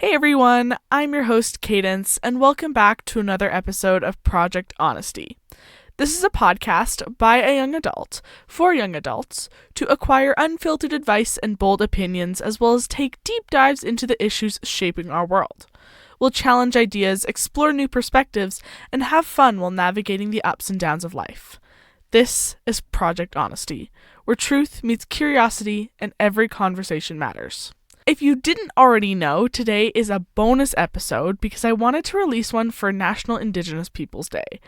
Hey everyone, I'm your host Cadence, and welcome back to another episode of Project Honesty. This is a podcast by a young adult, for young adults, to acquire unfiltered advice and bold opinions, as well as take deep dives into the issues shaping our world. We'll challenge ideas, explore new perspectives, and have fun while navigating the ups and downs of life. This is Project Honesty, where truth meets curiosity and every conversation matters. If you didn't already know, today is a bonus episode because I wanted to release one for National Indigenous Peoples Day.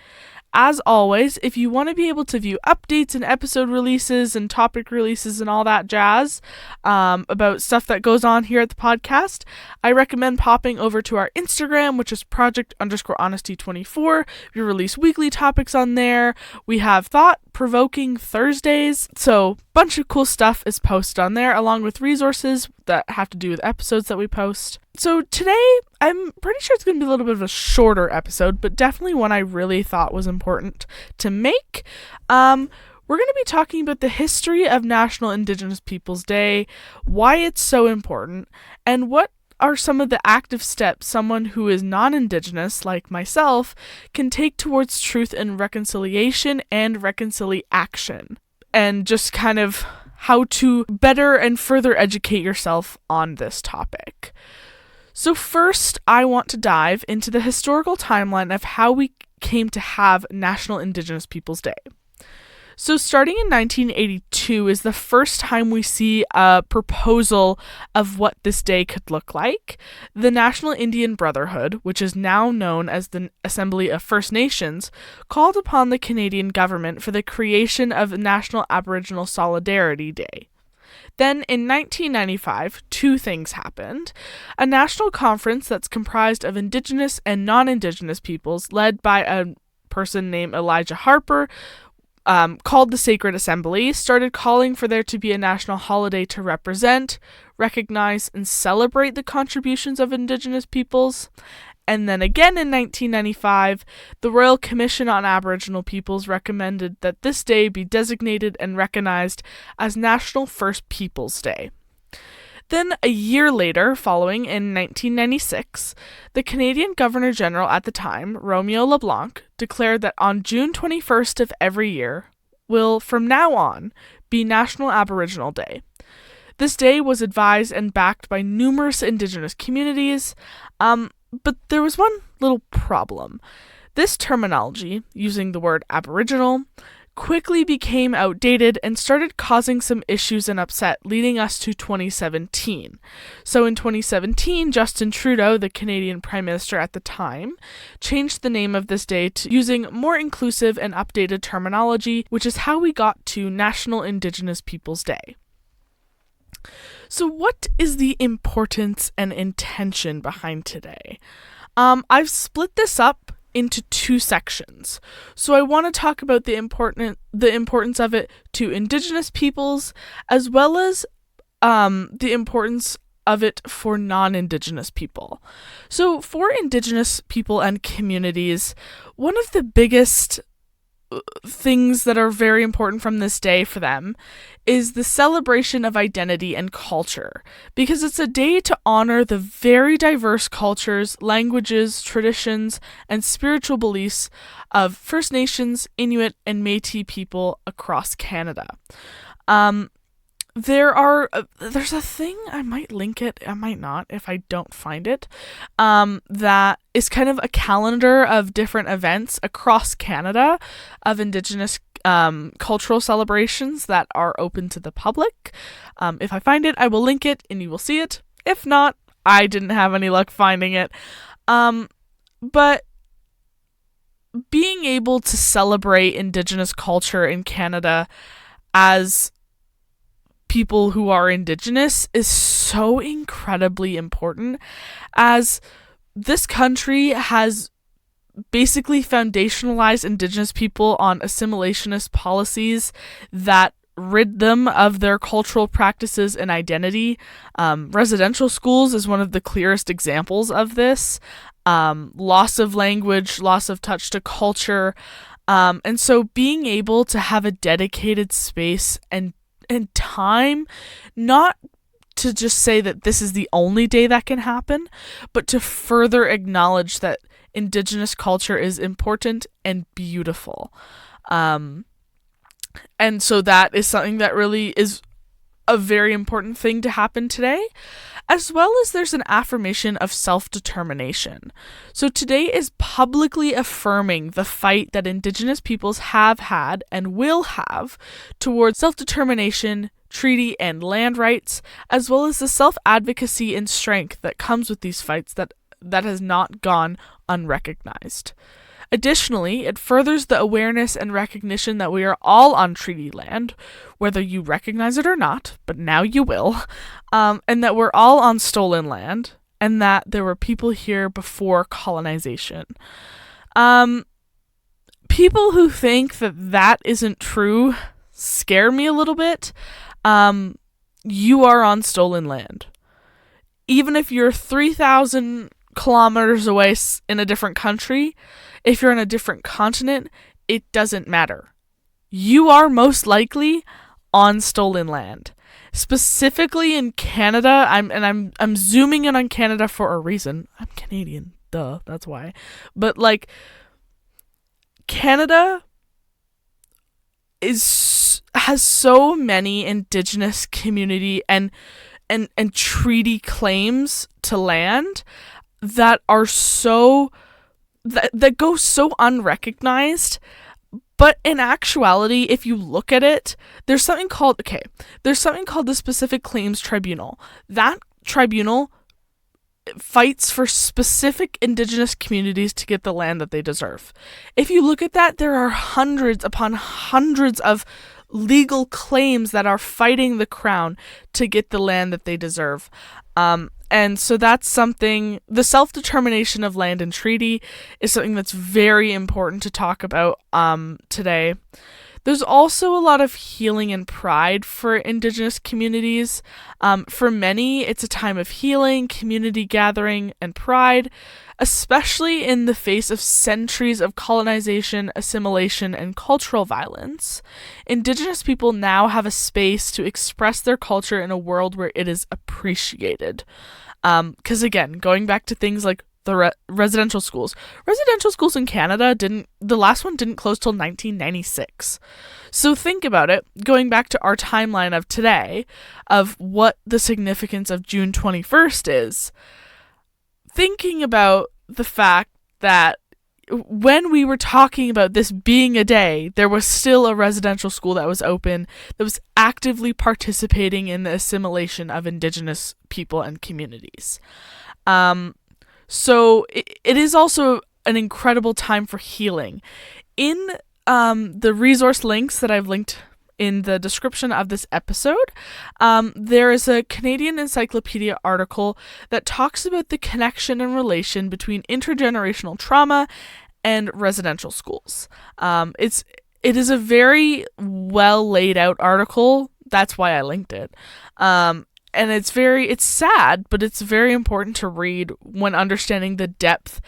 As always, if you want to be able to view updates and episode releases and topic releases and all that jazz about stuff that goes on here at the podcast, I recommend popping over to our Instagram, which is project_honesty24. We release weekly topics on there. We have thought-provoking Thursdays. So, bunch of cool stuff is posted on there, along with resources that have to do with episodes that we post. So today, I'm pretty sure it's going to be a little bit of a shorter episode, but definitely one I really thought was important to make. We're going to be talking about the history of National Indigenous Peoples Day, why it's so important, and what are some of the active steps someone who is non-Indigenous, like myself, can take towards truth and reconciliation and reconciliACTION, and just kind of how to better and further educate yourself on this topic. So first, I want to dive into the historical timeline of how we came to have National Indigenous Peoples Day. So starting in 1982 is the first time we see a proposal of what this day could look like. The National Indian Brotherhood, which is now known as the Assembly of First Nations, called upon the Canadian government for the creation of National Aboriginal Solidarity Day. Then, in 1995, two things happened. A national conference that's comprised of Indigenous and non-Indigenous peoples, led by a person named Elijah Harper, called the Sacred Assembly, started calling for there to be a national holiday to represent, recognize, and celebrate the contributions of Indigenous peoples. And then again in 1995, the Royal Commission on Aboriginal Peoples recommended that this day be designated and recognized as National First Peoples Day. Then a year later, following in 1996, the Canadian Governor-General at the time, Romeo LeBlanc, declared that on June 21st of every year will, from now on, be National Aboriginal Day. This day was advised and backed by numerous Indigenous communities, but there was one little problem. This terminology, using the word Aboriginal, quickly became outdated and started causing some issues and upset, leading us to 2017. So in 2017, Justin Trudeau, the Canadian Prime Minister at the time, changed the name of this day to using more inclusive and updated terminology, which is how we got to National Indigenous Peoples Day. So what is the importance and intention behind today? I've split this up into two sections. So I want to talk about the importance of it to Indigenous peoples, as well as the importance of it for non-Indigenous people. So for Indigenous people and communities, one of the biggest things that are very important from this day for them is the celebration of identity and culture, because it's a day to honor the very diverse cultures, languages, traditions, and spiritual beliefs of First Nations, Inuit, and Métis people across Canada. There's a thing, I might link it, I might not if I don't find it, that is kind of a calendar of different events across Canada of Indigenous cultural celebrations that are open to the public. If I find it, I will link it and you will see it. If not, I didn't have any luck finding it. But being able to celebrate Indigenous culture in Canada as people who are Indigenous is so incredibly important, as this country has basically foundationalized Indigenous people on assimilationist policies that rid them of their cultural practices and identity. Residential schools is one of the clearest examples of this. Loss of language, loss of touch to culture. And so being able to have a dedicated space and time, not to just say that this is the only day that can happen, but to further acknowledge that Indigenous culture is important and beautiful. And so that is something that really is a very important thing to happen today, as well as there's an affirmation of self-determination. So today is publicly affirming the fight that Indigenous peoples have had and will have towards self-determination, treaty, and land rights, as well as the self-advocacy and strength that comes with these fights that has not gone unrecognized. Additionally, it furthers the awareness and recognition that we are all on treaty land, whether you recognize it or not, but now you will, and that we're all on stolen land, and that there were people here before colonization. People who think that that isn't true scare me a little bit. You are on stolen land. Even if you're 3,000 kilometers away in a different country, if you're on a different continent, it doesn't matter. You are most likely on stolen land. Specifically in Canada, I'm zooming in on Canada for a reason. I'm Canadian, duh, that's why. But like, Canada has so many Indigenous community and treaty claims to land that are that go so unrecognized. But in actuality, if you look at it, there's something called the Specific Claims Tribunal. That tribunal fights for specific Indigenous communities to get the land that they deserve. If you look at that, there are hundreds upon hundreds of legal claims that are fighting the Crown to get the land that they deserve. And so that's something, the self-determination of land and treaty is something that's very important to talk about today. There's also a lot of healing and pride for Indigenous communities. For many, it's a time of healing, community gathering, and pride, especially in the face of centuries of colonization, assimilation, and cultural violence. Indigenous people now have a space to express their culture in a world where it is appreciated. Because again, going back to things like the residential schools in Canada the last one didn't close till 1996. So think about it, going back to our timeline of today, of what the significance of June 21st is, thinking about the fact that when we were talking about this being a day, there was still a residential school that was open, that was actively participating in the assimilation of Indigenous people and communities. So it is also an incredible time for healing. In the resource links that I've linked in the description of this episode, there is a Canadian Encyclopedia article that talks about the connection and relation between intergenerational trauma and residential schools. It is a very well laid out article. That's why I linked it. And it's sad, but it's very important to read when understanding the depth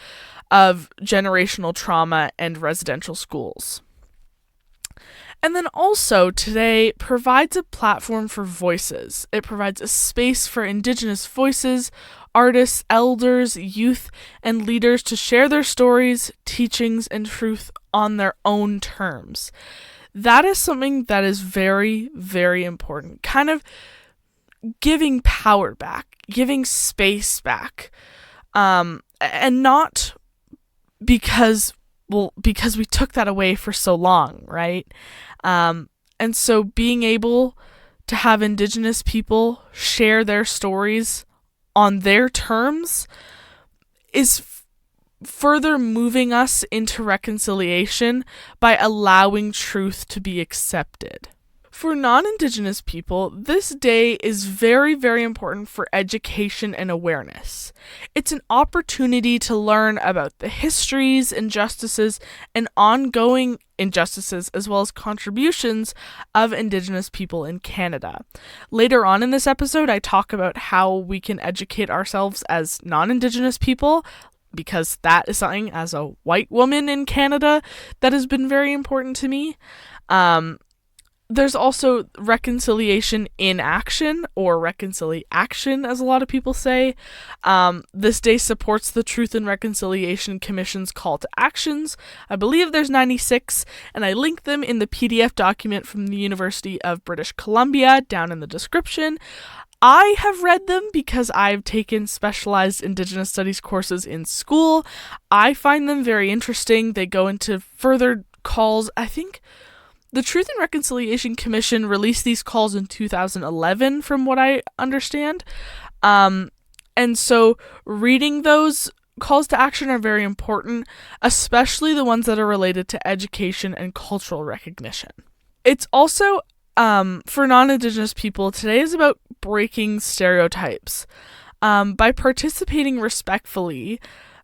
of generational trauma and residential schools. And then also today provides a platform for voices. It provides a space for Indigenous voices, artists, elders, youth, and leaders to share their stories, teachings, and truth on their own terms. That is something that is very, very important. Kind of giving power back, giving space back, and not because we took that away for so long, right? And so being able to have Indigenous people share their stories on their terms is further moving us into reconciliation by allowing truth to be accepted. For non-Indigenous people, this day is very, very important for education and awareness. It's an opportunity to learn about the histories, injustices, and ongoing injustices, as well as contributions of Indigenous people in Canada. Later on in this episode, I talk about how we can educate ourselves as non-Indigenous people, because that is something as a white woman in Canada that has been very important to me. There's also reconciliation in action, or reconciliACTION, as a lot of people say. This day supports the Truth and Reconciliation Commission's call to actions. I believe there's 96, and I link them in the PDF document from the University of British Columbia down in the description. I have read them because I've taken specialized Indigenous Studies courses in school. I find them very interesting. They go into further calls. I think the Truth and Reconciliation Commission released these calls in 2011, from what I understand. And so reading those calls to action are very important, especially the ones that are related to education and cultural recognition. It's also, for non-Indigenous people, today is about breaking stereotypes. By participating respectfully,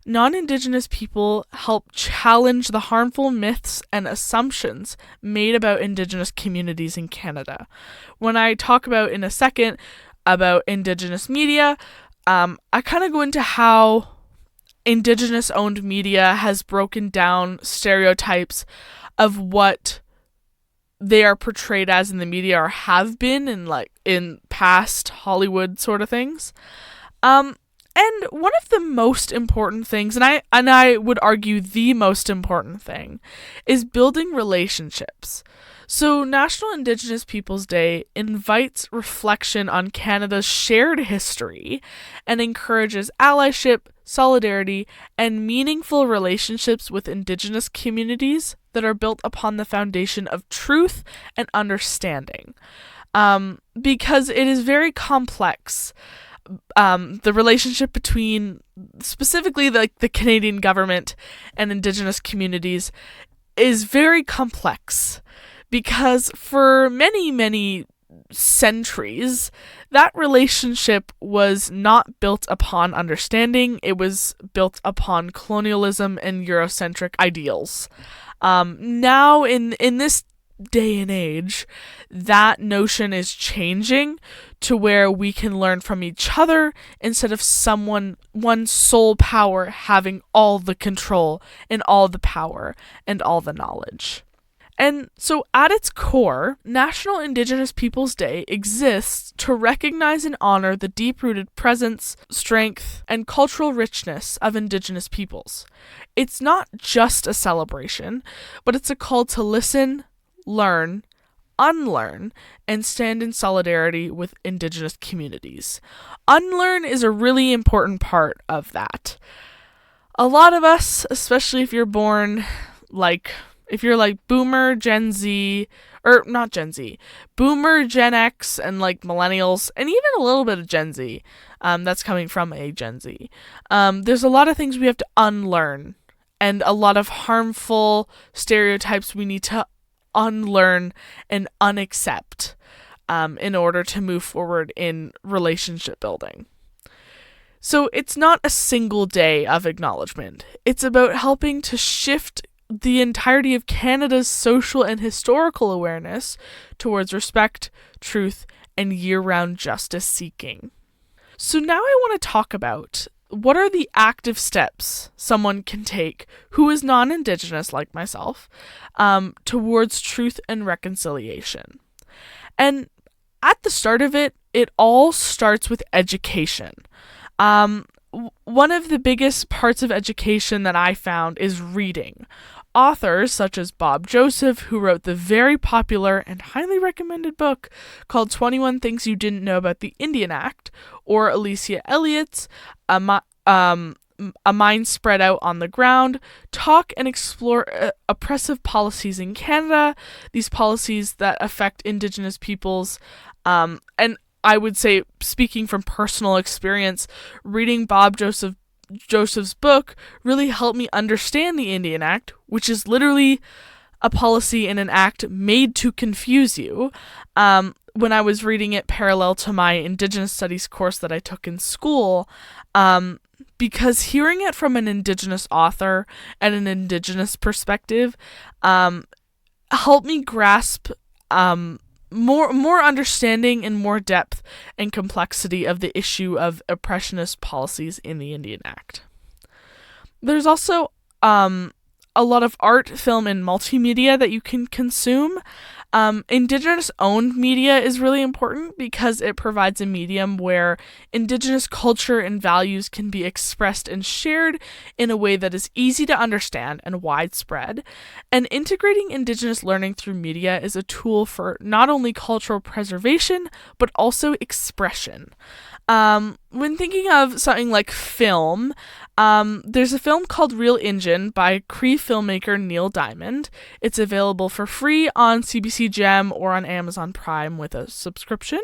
non-Indigenous people help challenge the harmful myths and assumptions made about Indigenous communities in Canada. When I talk about in a second about Indigenous media, I kind of go into how Indigenous-owned media has broken down stereotypes of what they are portrayed as in the media, or have been in past Hollywood sort of things. And one of the most important things, and I would argue the most important thing, is building relationships. So National Indigenous Peoples Day invites reflection on Canada's shared history and encourages allyship, solidarity, and meaningful relationships with Indigenous communities that are built upon the foundation of truth and understanding. Because it is very complex. The relationship between specifically the Canadian government and Indigenous communities is very complex, because for many, many centuries, that relationship was not built upon understanding. It was built upon colonialism and Eurocentric ideals. Now, in this day and age, that notion is changing to where we can learn from each other instead of one sole power having all the control and all the power and all the knowledge. And so at its core, National Indigenous Peoples Day exists to recognize and honor the deep-rooted presence, strength, and cultural richness of Indigenous peoples. It's not just a celebration, but it's a call to listen, learn, unlearn, and stand in solidarity with Indigenous communities. Unlearn is a really important part of that. A lot of us, especially if you're born if you're Boomer, Gen Z, or not Gen Z, Boomer, Gen X, and Millennials, and even a little bit of Gen Z, that's coming from a Gen Z. There's a lot of things we have to unlearn, and a lot of harmful stereotypes we need to unlearn and unaccept in order to move forward in relationship building. So it's not a single day of acknowledgement. It's about helping to shift the entirety of Canada's social and historical awareness towards respect, truth, and year-round justice seeking. So now I want to talk about what are the active steps someone can take who is non-Indigenous like myself towards truth and reconciliation. And at the start of it, it all starts with education. One of the biggest parts of education that I found is reading. Authors such as Bob Joseph, who wrote the very popular and highly recommended book called 21 Things You Didn't Know About the Indian Act, or Alicia Elliott's A Mind Spread Out on the Ground, talk and explore oppressive policies in Canada, these policies that affect Indigenous peoples, and I would say, speaking from personal experience, reading Bob Joseph's book really helped me understand the Indian Act, which is literally a policy and an act made to confuse you. When I was reading it parallel to my Indigenous Studies course that I took in school, because hearing it from an Indigenous author and an Indigenous perspective helped me grasp more understanding and more depth and complexity of the issue of oppressionist policies in the Indian Act. There's also a lot of art, film, and multimedia that you can consume. Indigenous-owned media is really important because it provides a medium where Indigenous culture and values can be expressed and shared in a way that is easy to understand and widespread. And integrating Indigenous learning through media is a tool for not only cultural preservation, but also expression. When thinking of something like film, there's a film called Real Injun by Cree filmmaker Neil Diamond. It's available for free on CBC Gem or on Amazon Prime with a subscription.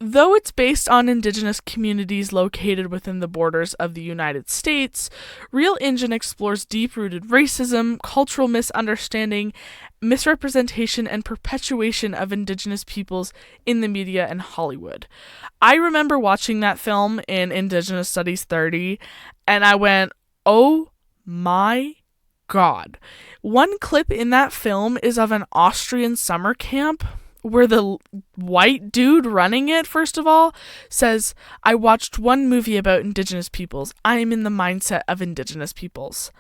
Though it's based on Indigenous communities located within the borders of the United States, Real Injun explores deep-rooted racism, cultural misunderstanding, misrepresentation, and perpetuation of Indigenous peoples in the media and Hollywood. I remember watching that film in Indigenous Studies 30, and I went, oh my God. One clip in that film is of an Austrian summer camp where the white dude running it, first of all, says, "I watched one movie about Indigenous peoples. I am in the mindset of Indigenous peoples."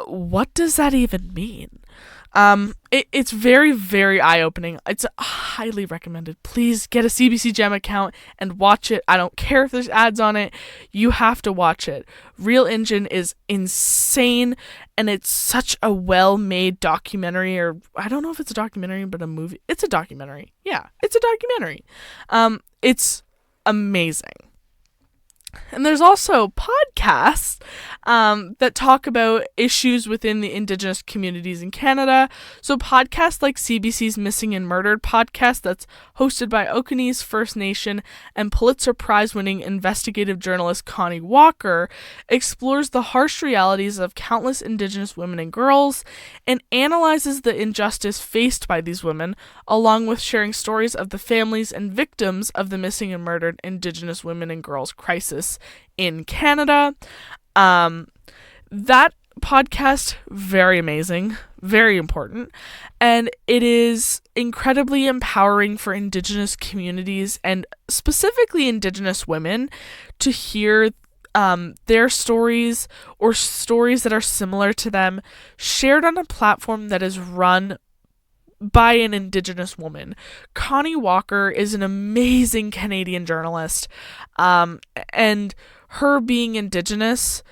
What does that even mean? It's very, very eye-opening. It's highly recommended. Please get a CBC Gem account and watch it. I don't care if there's ads on it. You have to watch it. Real Injun is insane, and it's such a well-made documentary, or I don't know if it's a documentary, but a movie. It's a documentary. Yeah, it's a documentary. It's amazing. And there's also podcasts that talk about issues within the Indigenous communities in Canada. So podcasts like CBC's Missing and Murdered podcast, that's hosted by Okanese First Nation and Pulitzer Prize-winning investigative journalist Connie Walker, explores the harsh realities of countless Indigenous women and girls and analyzes the injustice faced by these women, along with sharing stories of the families and victims of the missing and murdered Indigenous women and girls crisis in Canada. That podcast, very amazing, very important, and it is incredibly empowering for Indigenous communities and specifically Indigenous women to hear their stories or stories that are similar to them shared on a platform that is run by an Indigenous woman. Connie Walker is an amazing Canadian journalist, and her being Indigenous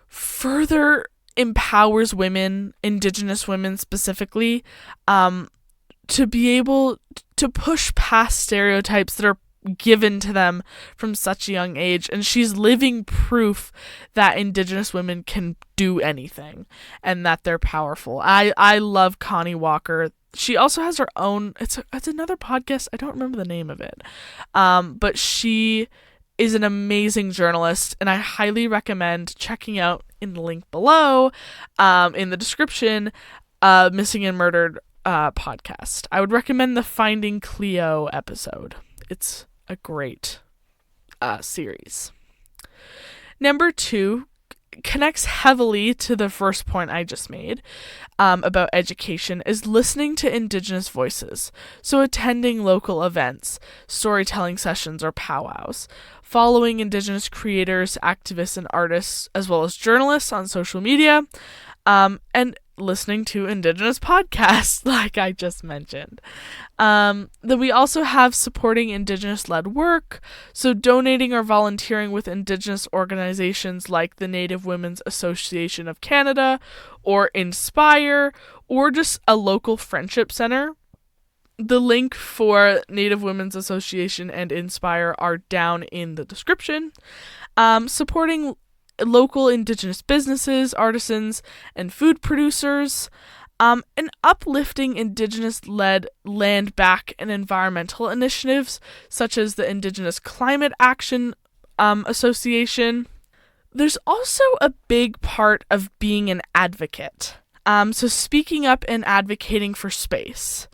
further empowers women, Indigenous women specifically, to be able to push past stereotypes that are given to them from such a young age. And she's living proof that Indigenous women can do anything and that they're powerful. I love Connie Walker. She also has her own, it's another podcast, I don't remember the name of it, but she is an amazing journalist, and I highly recommend checking out, in the link below, in the description, Missing and Murdered podcast. I would recommend the Finding Cleo episode. It's a great series. Number 2 connects heavily to the first point I just made about education, is listening to Indigenous voices. So attending local events, storytelling sessions, or powwows, following Indigenous creators, activists, and artists, as well as journalists on social media, and listening to Indigenous podcasts, like I just mentioned. Then we also have supporting Indigenous-led work, so donating or volunteering with Indigenous organizations like the Native Women's Association of Canada, or Inspire, or just a local friendship center. The link for Native Women's Association and Inspire are down in the description. Supporting local Indigenous businesses, artisans, and food producers, and uplifting Indigenous-led land back and environmental initiatives, such as the Indigenous Climate Action Association. There's also a big part of being an advocate. So speaking up and advocating for space.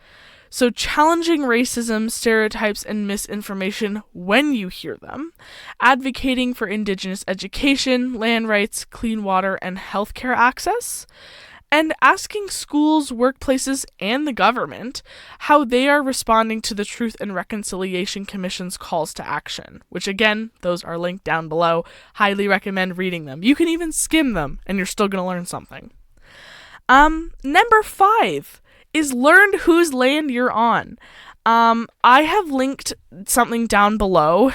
So challenging racism, stereotypes, and misinformation when you hear them, advocating for Indigenous education, land rights, clean water, and healthcare access, and asking schools, workplaces, and the government how they are responding to the Truth and Reconciliation Commission's calls to action, which again, those are linked down below. Highly recommend reading them. You can even skim them, and you're still going to learn something. Number 5. is learn whose land you're on. I have linked something down below.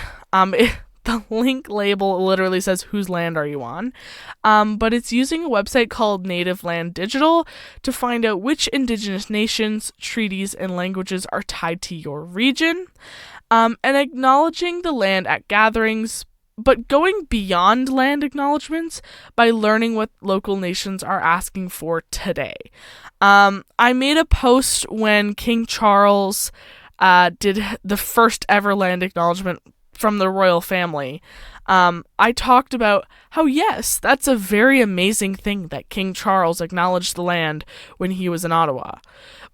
The link label literally says, whose land are you on? But it's using a website called Native Land Digital to find out which indigenous nations, treaties, and languages are tied to your region, and acknowledging the land at gatherings, but going beyond land acknowledgements by learning what local nations are asking for today. I made a post when King Charles did the first ever land acknowledgement from the royal family. I talked about how, yes, that's a very amazing thing that King Charles acknowledged the land when he was in Ottawa.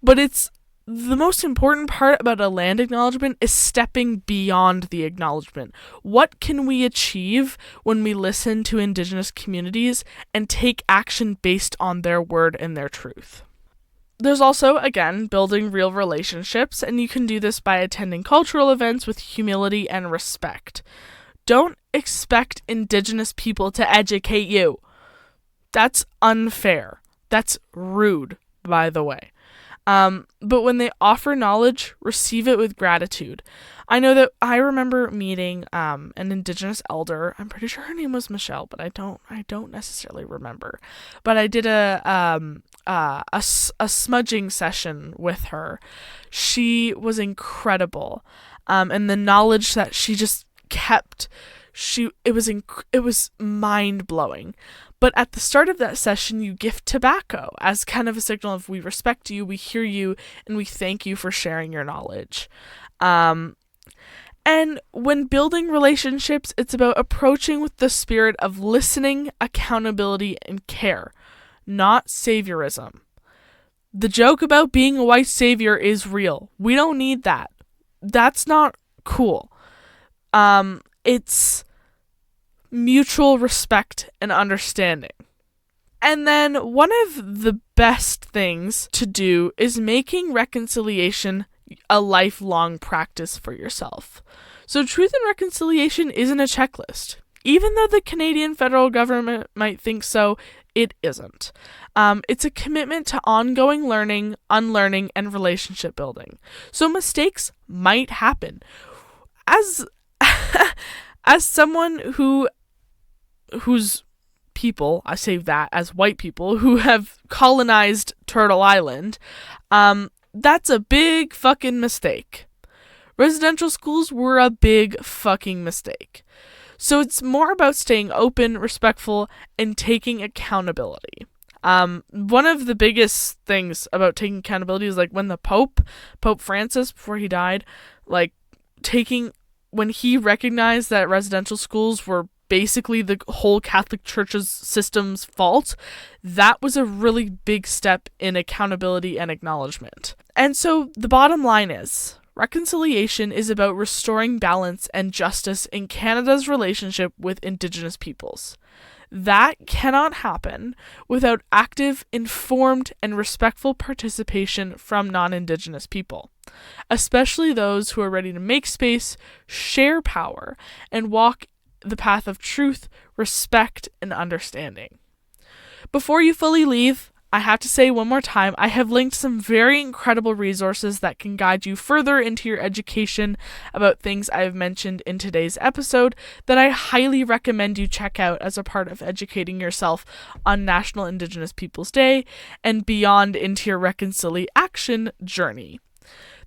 But it's the most important part about a land acknowledgement is stepping beyond the acknowledgement. What can we achieve when we listen to Indigenous communities and take action based on their word and their truth? There's also, again, building real relationships, and you can do this by attending cultural events with humility and respect. Don't expect Indigenous people to educate you. That's unfair. That's rude, by the way. But when they offer knowledge, receive it with gratitude. I know that I remember meeting an Indigenous elder. I'm pretty sure her name was Michelle, but I don't necessarily remember. But I did a smudging session with her. She was incredible, and the knowledge that she just kept, it was mind blowing. But at the start of that session, you gift tobacco as kind of a signal of, we respect you, we hear you, and we thank you for sharing your knowledge. And when building relationships, it's about approaching with the spirit of listening, accountability, and care, not saviorism. The joke about being a white savior is real. We don't need that. That's not cool. It's mutual respect and understanding. And then one of the best things to do is making reconciliation a lifelong practice for yourself. So truth and reconciliation isn't a checklist. Even though the Canadian federal government might think so, it isn't. It's a commitment to ongoing learning, unlearning, and relationship building. So mistakes might happen. As someone whose people, I say that as white people, who have colonized Turtle Island, that's a big fucking mistake. Residential schools were a big fucking mistake. So it's more about staying open, respectful, and taking accountability. One of the biggest things about taking accountability is like when the Pope Francis, before he died, when he recognized that residential schools were basically the whole Catholic Church's system's fault, that was a really big step in accountability and acknowledgement. And so the bottom line is, reconciliation is about restoring balance and justice in Canada's relationship with Indigenous peoples. That cannot happen without active, informed, and respectful participation from non-Indigenous people, especially those who are ready to make space, share power, and walk the path of truth, respect, and understanding. Before you fully leave, I have to say one more time, I have linked some very incredible resources that can guide you further into your education about things I have mentioned in today's episode that I highly recommend you check out as a part of educating yourself on National Indigenous Peoples Day and beyond into your reconciliACTION journey.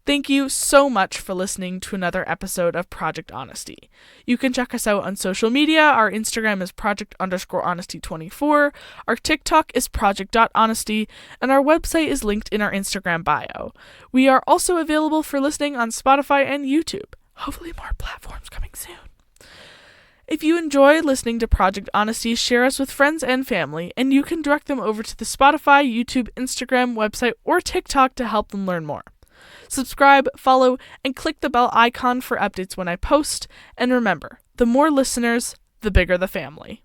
Thank you so much for listening to another episode of Project Honesty. You can check us out on social media. Our Instagram is project_honesty24. Our TikTok is project.honesty, and our website is linked in our Instagram bio. We are also available for listening on Spotify and YouTube. Hopefully more platforms coming soon. If you enjoy listening to Project Honesty, share us with friends and family, and you can direct them over to the Spotify, YouTube, Instagram, website, or TikTok to help them learn more. Subscribe, follow, and click the bell icon for updates when I post. And remember, the more listeners, the bigger the family.